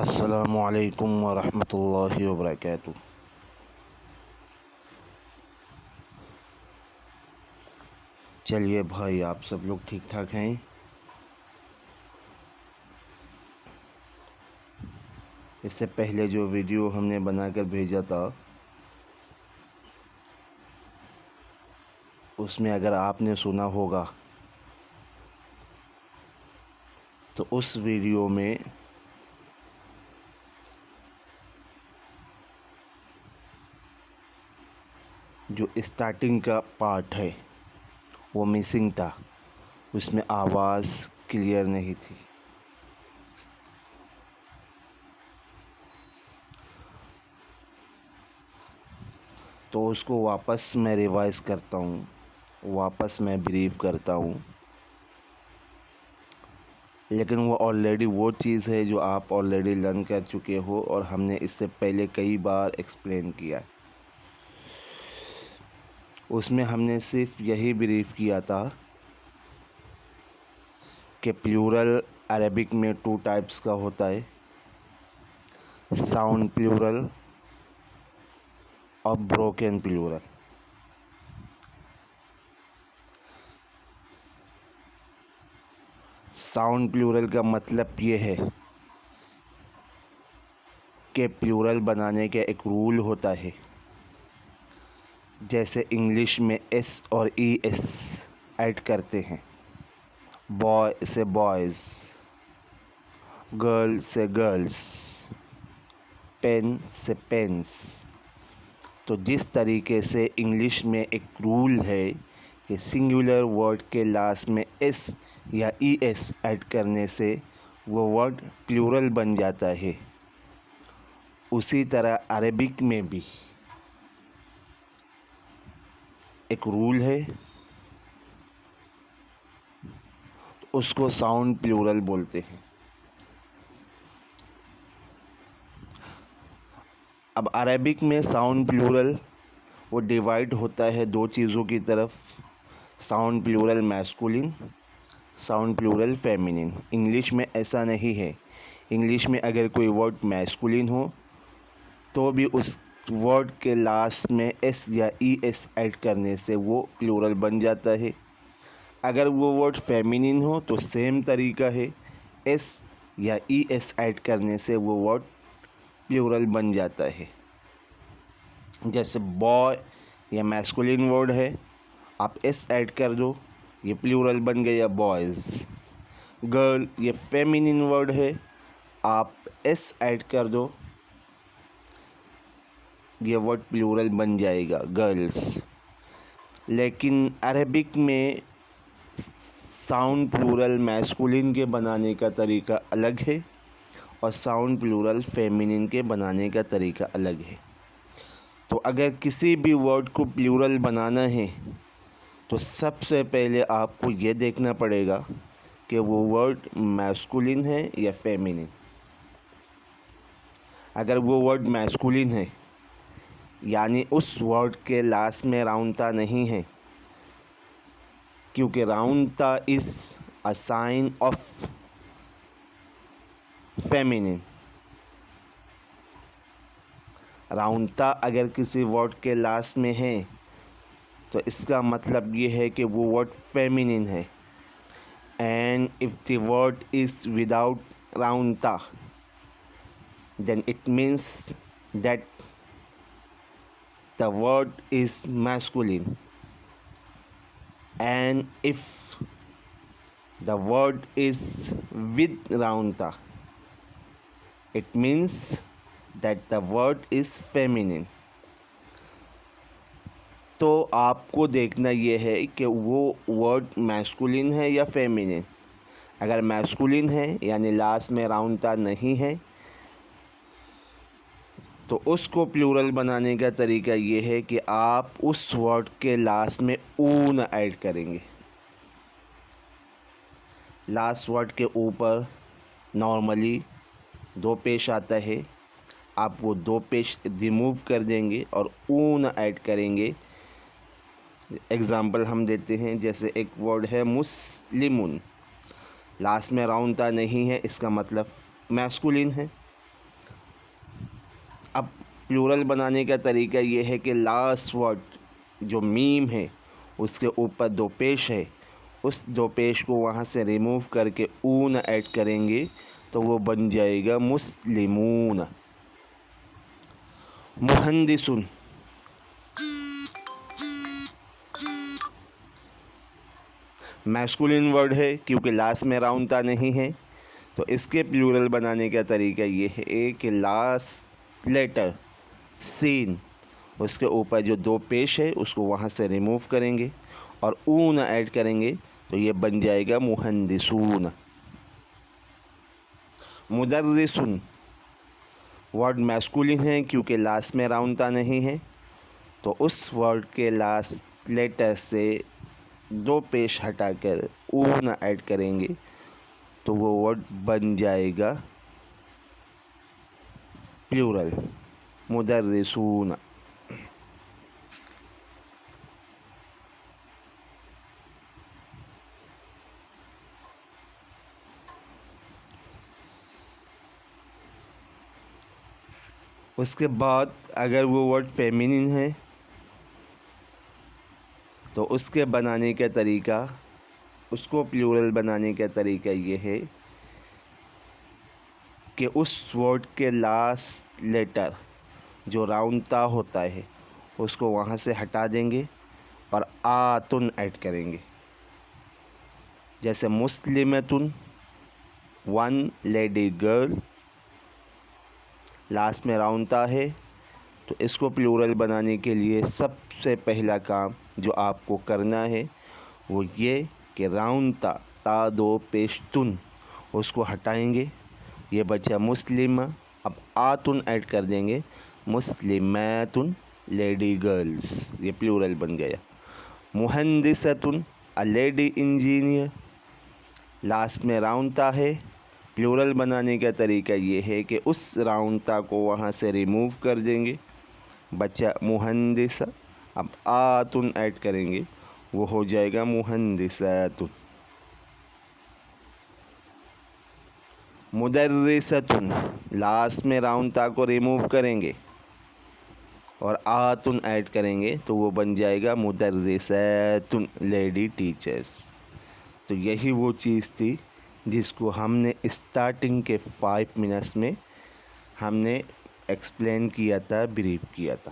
السلام علیکم ورحمۃ اللہ وبرکاتہ۔ چلیے بھائی، آپ سب لوگ ٹھیک ٹھاک ہیں؟ اس سے پہلے جو ویڈیو ہم نے بنا کر بھیجا تھا، اس میں اگر آپ نے سنا ہوگا تو اس ویڈیو میں جو اسٹارٹنگ کا پارٹ ہے وہ مسنگ تھا، اس میں آواز کلیئر نہیں تھی۔ تو اس کو واپس میں ریوائز کرتا ہوں، واپس میں بریف کرتا ہوں، لیکن وہ آلریڈی وہ چیز ہے جو آپ آلریڈی لرن کر چکے ہو اور ہم نے اس سے پہلے کئی بار ایکسپلین کیا ہے۔ اس میں ہم نے صرف یہی بریف کیا تھا کہ پلیورل عربک میں 2 ٹائپس کا ہوتا ہے، ساؤنڈ پلیورل اور بروکن پلیورل۔ ساؤنڈ پلیورل کا مطلب یہ ہے کہ پلیورل بنانے کا ایک رول ہوتا ہے، جیسے انگلش میں ایس اور ای ایس ایڈ کرتے ہیں، بوائے سے بوائز، گرل سے گرلز، پین سے پینس۔ تو جس طریقے سے انگلش میں ایک رول ہے کہ سنگولر ورڈ کے لاسٹ میں ایس یا ای ایس ایڈ کرنے سے وہ ورڈ پلیورل بن جاتا ہے، اسی طرح عربک میں بھی ایک رول ہے، اس کو ساؤنڈ پلیورل بولتے ہیں۔ اب عربک میں ساؤنڈ پلیورل وہ ڈیوائڈ ہوتا ہے 2 چیزوں کی طرف، sound plural masculine, sound plural feminine. English میں ایسا نہیں ہے۔ انگلش میں اگر کوئی ورڈ میسکولن ہو تو بھی اس ورڈ کے لاسٹ میں ایس یا ای ایس ایڈ کرنے سے وہ پلیورل بن جاتا ہے۔ اگر وہ ورڈ فیمینن ہو تو سیم طریقہ ہے، ایس یا ای ایس ایڈ کرنے سے وہ ورڈ پلیورل بن جاتا ہے۔ جیسے بوائے یہ میسکولن ورڈ ہے، آپ ایس ایڈ کر دو، یہ پلیورل بن گیا بوائز۔ گرل یہ فیمینن ورڈ ہے، آپ ایس ایڈ کر دو، یہ ورڈ پلیورل بن جائے گا گرلز۔ لیکن عربک میں ساؤنڈ پلیورل میسکولن کے بنانے کا طریقہ الگ ہے اور ساؤنڈ پلیورل فیمینن کے بنانے کا طریقہ الگ ہے۔ تو اگر کسی بھی ورڈ کو پلیورل بنانا ہے تو سب سے پہلے آپ کو یہ دیکھنا پڑے گا کہ وہ ورڈ میسکولن ہے یا فیمینن۔ اگر وہ ورڈ میسکولن ہے یعنی اس ورڈ کے لاسٹ میں راؤنڈ تا نہیں ہے، کیونکہ راؤنڈ تا از اے سائن آف فیمینن۔ راؤنڈ تا اگر کسی ورڈ کے لاسٹ میں ہے تو اس کا مطلب یہ ہے کہ وہ ورڈ فیمینن ہے۔ And if the word is without round تا then it means that the word is masculine, and if the word is with round ta it means that the word is feminine۔ تو آپ کو دیکھنا یہ ہے کہ وہ ورڈ میسکولن ہے یا فیمینن۔ اگر میسکولن ہے یعنی لاسٹ میں راؤنڈ تا نہیں ہے تو اس کو پلیورل بنانے کا طریقہ یہ ہے کہ آپ اس ورڈ کے لاسٹ میں اون ایڈ کریں گے۔ لاسٹ ورڈ کے اوپر نارملی 2 پیش آتا ہے، آپ وہ 2 پیش ریموو کر دیں گے اور اون ایڈ کریں گے۔ ایگزامپل ہم دیتے ہیں، جیسے ایک ورڈ ہے مسلمون، لاسٹ میں راؤنڈ تا نہیں ہے، اس کا مطلب میسکولن ہے۔ پلورل بنانے کا طریقہ یہ ہے کہ لاسٹ ورڈ جو میم ہے اس کے اوپر دو پیش ہے، اس دو پیش کو وہاں سے ریموو کر کے اون ایڈ کریں گے تو وہ بن جائے گا مسلمون۔ مہندسون، میسکولن ورڈ ہے کیونکہ لاسٹ میں راؤنڈ تا نہیں ہے، تو اس کے پلورل بنانے کا طریقہ یہ ہے کہ لاسٹ لیٹر سین اس کے اوپر جو دو پیش ہے اس کو وہاں سے ریموو کریں گے اور اون ایڈ کریں گے تو یہ بن جائے گا مہندسون۔ مدرسون، ورڈ میسکولن ہے کیونکہ لاسٹ میں راؤنڈ تا نہیں ہے، تو اس ورڈ کے لاسٹ لیٹر سے دو پیش ہٹا کر اون ایڈ کریں گے تو وہ ورڈ بن جائے گا پلورل، مدرسون۔ اس کے بعد اگر وہ ورڈ فیمینن ہے تو اس کے بنانے کا طریقہ، اس کو پلورل بنانے کا طریقہ یہ ہے کہ اس ورڈ کے لاسٹ لیٹر جو راؤنڈ تا ہوتا ہے اس کو وہاں سے ہٹا دیں گے اور آتن ایڈ کریں گے، جیسے مسلمتن، ون لیڈی گرل، لاسٹ میں راؤنڈ تا ہے، تو اس کو پلورل بنانے کے لیے سب سے پہلا کام جو آپ کو کرنا ہے وہ یہ کہ راؤنڈ تا دو پیش تن اس کو ہٹائیں گے، یہ بچہ مسلمہ، اب آتن ایڈ کر دیں گے، مسلماتن لیڈی گرلز، یہ پلورل بن گیا۔ مہندستن، اے لیڈی انجینئر، لاسٹ میں راؤنڈ تا ہے، پلورل بنانے کا طریقہ یہ ہے کہ اس راؤنڈ تا کو وہاں سے ریموو کر دیں گے، بچہ مہندسہ، اب آتن ایڈ کریں گے، وہ ہو جائے گا مہندساتن۔ مدرستن، لاسٹ میں راؤنڈ تا کو ریموو کریں گے اور آتن ایڈ کریں گے تو وہ بن جائے گا مدرساتن، لیڈی ٹیچرز۔ تو یہی وہ چیز تھی جس کو ہم نے اسٹارٹنگ کے 5 منٹس میں ہم نے ایکسپلین کیا تھا، بریف کیا تھا۔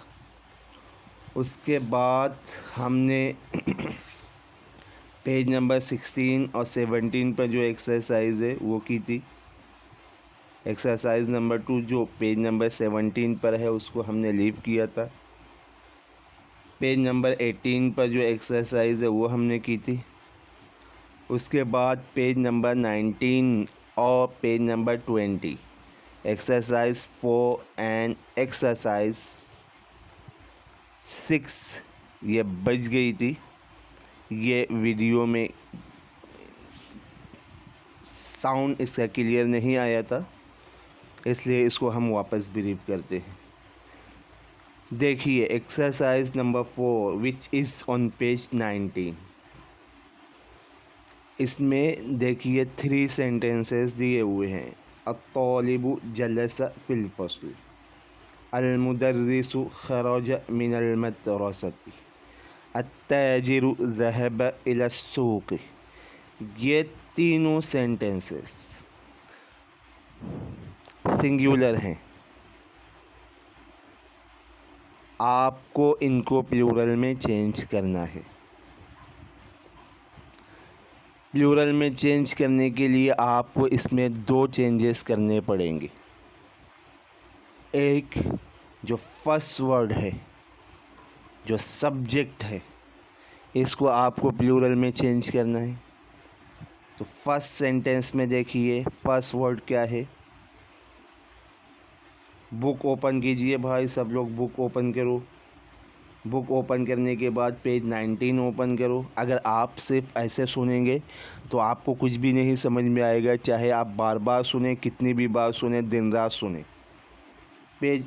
اس کے بعد ہم نے پیج نمبر 16 اور 17 پر جو ایکسرسائز ہے وہ کی تھی۔ ایکسرسائز نمبر 2 جو پیج نمبر 17 پر ہے اس کو ہم نے لیو کیا تھا۔ پیج نمبر 18 پر جو ایکسرسائز ہے وہ ہم نے کی تھی۔ اس کے بعد پیج نمبر 19 اور page number 20 exercise 4 and exercise 6 یہ بچ گئی تھی، یہ ویڈیو میں ساؤنڈ اس کا کلیئر نہیں آیا تھا، اس لیے اس کو ہم واپس بریف کرتے ہیں۔ دیکھیے ایکسرسائز نمبر 4 وچ از آن پیج 19، اس میں دیکھیے 3 سینٹنسز دیے ہوئے ہیں۔ الطالب جلس فی الفصل، المدرس خرج من المدرسة، التاجر ذهب إلى السوق۔ یہ تینوں سینٹنسز سنگیولر ہیں، آپ کو ان کو پلورل میں چینج کرنا ہے۔ پلورل میں چینج کرنے کے لیے آپ کو اس میں 2 چینجز کرنے پڑیں گے۔ ایک جو فرسٹ ورڈ ہے، جو سبجیکٹ ہے، اس کو آپ کو پلورل میں چینج کرنا ہے۔ تو فرسٹ سینٹنس میں دیکھیے فرسٹ ورڈ کیا ہے، بک اوپن کیجئے بھائی، سب لوگ بک اوپن کرو۔ بک اوپن کرنے کے بعد پیج 19 اوپن کرو۔ اگر آپ صرف ایسے سنیں گے تو آپ کو کچھ بھی نہیں سمجھ میں آئے گا، چاہے آپ بار بار سنیں، کتنی بھی بار سنیں، دن رات سنیں۔ پیج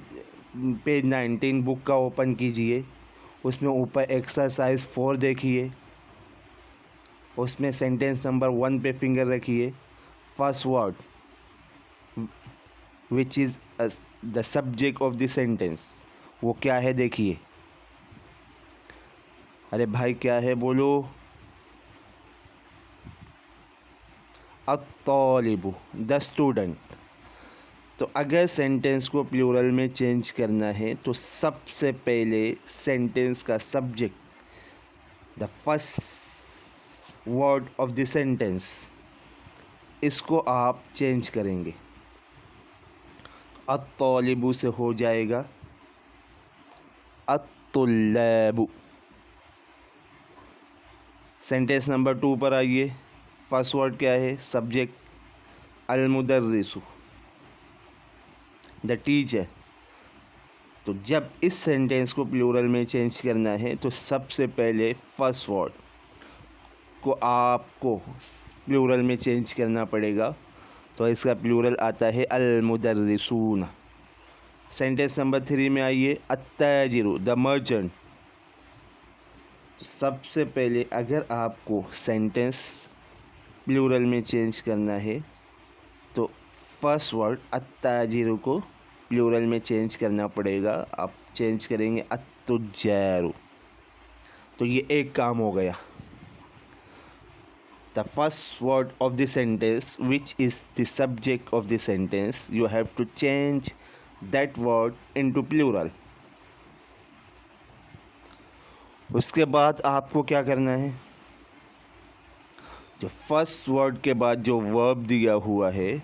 19 بک کا اوپن کیجئے، اس میں اوپر ایکسرسائز 4 دیکھیے، اس میں سینٹنس نمبر 1 پہ فنگر رکھیے۔ First word which is the subject of the sentence. وہ کیا ہے دیکھیے. ارے بھائی کیا ہے بولو. الطالب, the student. تو اگر سینٹینس کو پلورل میں چینج کرنا ہے تو سب سے پہلے سینٹینس کا subject, the first word of the sentence, اس کو آپ چینج کریں گے. الطالب سے ہو جائے گا الطلاب. سینٹینس نمبر 2 پر آئیے. فرسٹ ورڈ کیا ہے؟ سبجیکٹ المدرس, دا ٹیچر. تو جب اس سینٹینس کو پلورل میں چینج کرنا ہے تو سب سے پہلے فرسٹ ورڈ کو آپ کو پلورل میں چینج کرنا پڑے گا. تو اس کا پلورل آتا ہے المدرسون. سینٹینس نمبر 3 میں آئیے. التاجر, دا مرچنٹ. تو سب سے پہلے اگر آپ کو سینٹینس پلورل میں چینج کرنا ہے تو فرسٹ ورڈ التاجر کو پلورل میں چینج کرنا پڑے گا. آپ چینج کریں گے التجار. تو یہ ایک کام ہو گیا. The first word of the sentence, which is the subject of the sentence, you have to change that word into plural. اس کے بعد آپ کو کیا کرنا ہے؟ جو فرسٹ ورڈ کے بعد جو ورب دیا ہوا ہے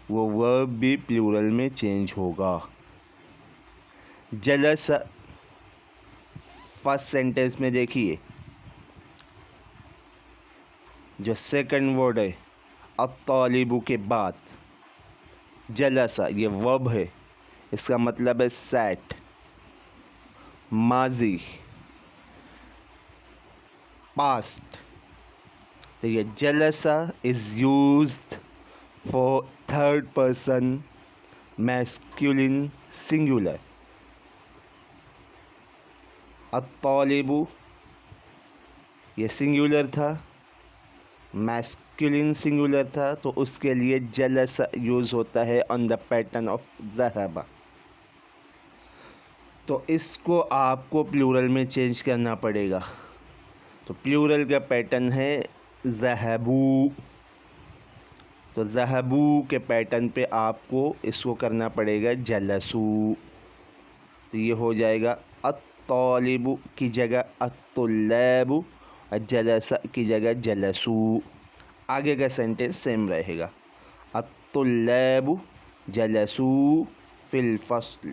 وہ ورب بھی پلورل میں چینج ہوگا. جلس, فرسٹ سینٹینس میں دیکھیے جو سیکنڈ ورڈ ہے الطالب کے بعد جلسا, یہ ورب ہے. اس کا مطلب ہے سیٹ, ماضی, پاسٹ. تو یہ جلسا is used for third person masculine singular. الطالب یہ سنگولر تھا, میسکولن سنگولر تھا, تو اس کے لیے جلس یوز ہوتا ہے آن دا پیٹرن آف ذہب. تو اس کو آپ کو پلورل میں چینج کرنا پڑے گا. تو پلورل کا پیٹرن ہے ذہبو. تو ذہبو کے پیٹرن پہ آپ کو اس کو کرنا پڑے گا جلسو. تو یہ ہو جائے گا الطالب کی جگہ الطلاب, جلس کی جگہ جلسو. آگے کا سینٹینس سیم رہے گا. الطلاب جلسو فی الفصل.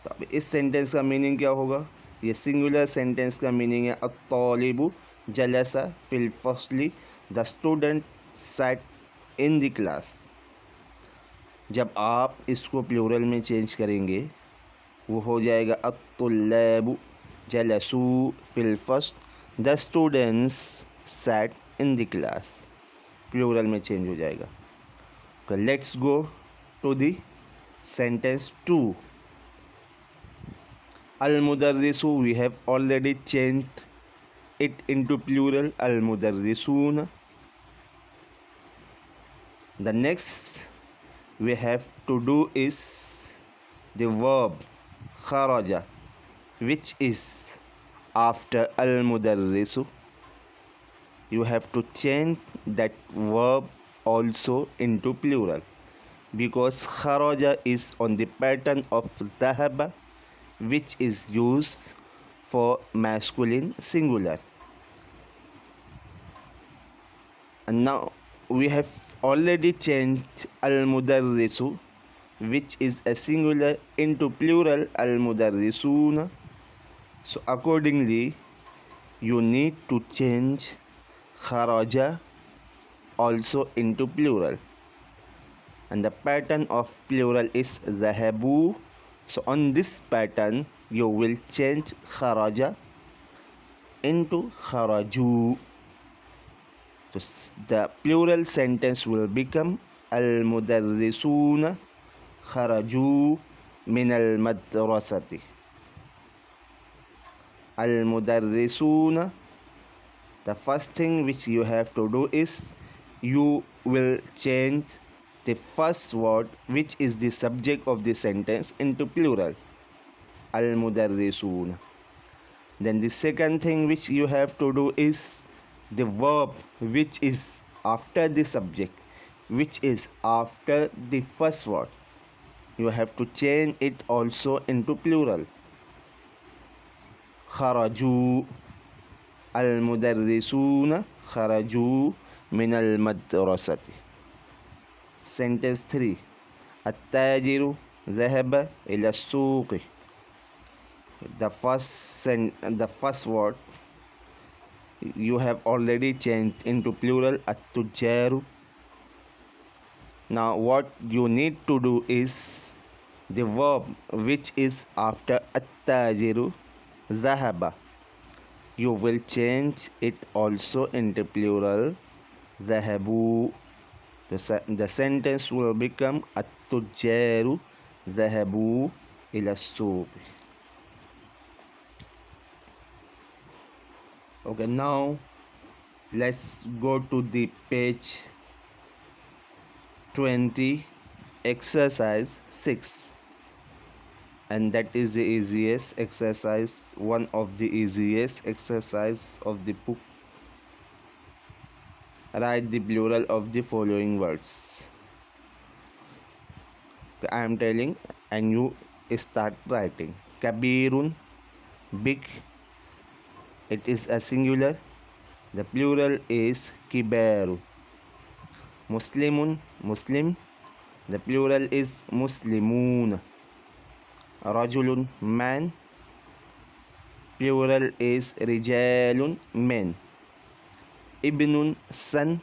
تو اب اس سینٹینس کا میننگ کیا ہوگا؟ یہ سنگولر سینٹینس کا میننگ ہے الطالب جلس فی الفصل, the student sat in the class. جب آپ اس کو پلورل میں چینج کریں گے وہ ہو جائے گا الطلاب جلسوا فی الفصل, the students sat in the class. Plural میں چینج ہو جائے گا. Let's go to the sentence 2. المدرس, we have already changed it into plural المدرسون. The next we have to do is the verb kharaja, which is after المدرس. You have to change that verb also into plural because kharaja is on the pattern of ذهب, which is used for masculine singular. And now we have already changed al-mudarrisu, which is a singular, into plural al-mudarrisuna. So accordingly you need to change kharaja also into plural, and the pattern of plural is dhahabu. So on this pattern you will change kharaja into kharaju. So the plural sentence will become al-mudarrisuna kharaju min al-madrasati. Al-mudarrisuna, the first thing which you have to do is you will change the first word which is the subject of the sentence into plural, al-mudarrisun. Then the second thing which you have to do is the verb which is after the subject, which is after the first word. You have to change it also into plural. Kharaju, al-mudarrisuna kharaju min al-madrasati. Sentence 3. التاجر ذهب إلى السوق. The first word you have already changed into plural, at-tujjaru. Now what you need to do is the verb which is after at-tajiru, ذهب. You will change it also into plural, ذهبوا. The sentence will become التجار ذهبوا إلى السوق. Okay, now let's go to the page 20, exercise 6, and that is the easiest exercise, one of the easiest exercise of the book. Write the plural of the following words. I am telling and you start writing. Kabirun, big, it is a singular. The plural is kibaru. Muslimun, Muslim, the plural is muslimun. Rajulun, man, plural is rijalun, men. Ibnun, son,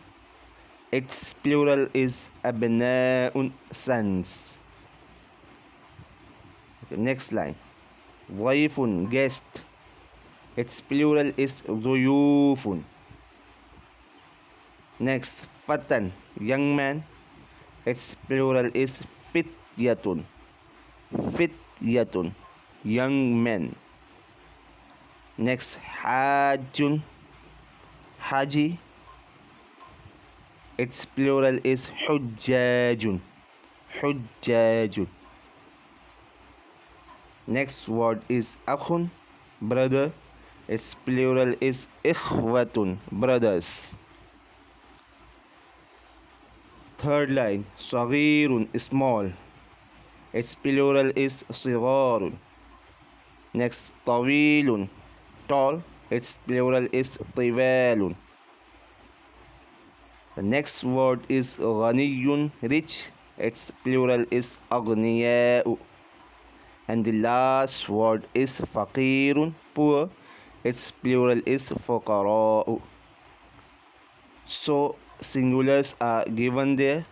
its plural is abna'un, sons. Okay, next line. Dhaifun, guest, its plural is dhuyufun. Next, fatan, young man, its plural is fityatun. Fityatun, young men. Next, hajjun, haji, its plural is hujjajun. Hujjajun. Next word is akhun, brother, its plural is ikhwatun, brothers. Third line, saghirun, small, its plural is sigharun. Next, tawilun, tall, its plural is tiwalun. The next word is ghaniyun, rich, its plural is aghniya'u. And the last word is faqirun, poor, its plural is fuqara'u. So singulars are given there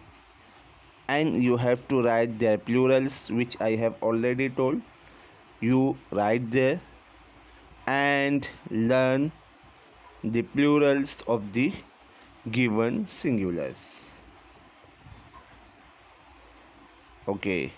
and you have to write their plurals, which I have already told. You write there and learn the plurals of the given singulars. Okay.